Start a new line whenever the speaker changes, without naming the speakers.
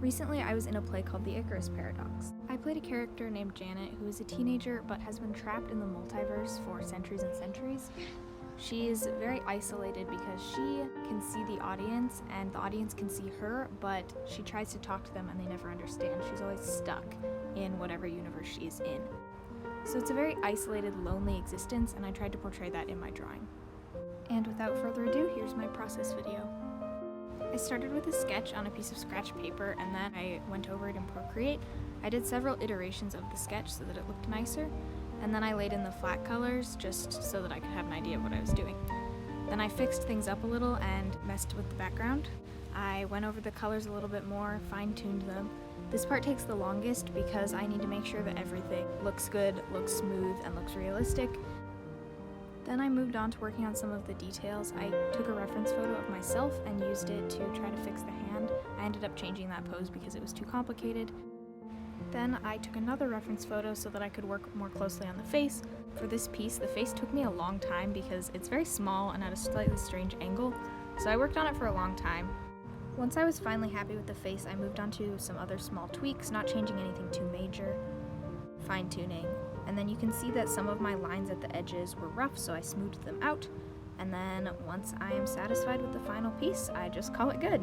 Recently, I was in a play called The Icarus Paradox. I played a character named Janet who is a teenager but has been trapped in the multiverse for centuries and centuries. She is very isolated because she can see the audience and the audience can see her, but she tries to talk to them and they never understand. She's always stuck in whatever universe she is in. So it's a very isolated, lonely existence, and I tried to portray that in my drawing. And without further ado, here's my process video. I started with a sketch on a piece of scratch paper, and then I went over it in Procreate. I did several iterations of the sketch so that it looked nicer, and then I laid in the flat colors just so that I could have an idea of what I was doing. Then I fixed things up a little and messed with the background. I went over the colors a little bit more, fine-tuned them. This part takes the longest because I need to make sure that everything looks good, looks smooth, and looks realistic. Then I moved on to working on some of the details. I took a reference photo of myself and used it to try to fix the hand. I ended up changing that pose because it was too complicated. Then I took another reference photo so that I could work more closely on the face. For this piece, the face took me a long time because it's very small and at a slightly strange angle, so I worked on it for a long time. Once I was finally happy with the face, I moved on to some other small tweaks, not changing anything too major, fine-tuning. And then you can see that some of my lines at the edges were rough, so I smoothed them out. And then once I am satisfied with the final piece, I just call it good.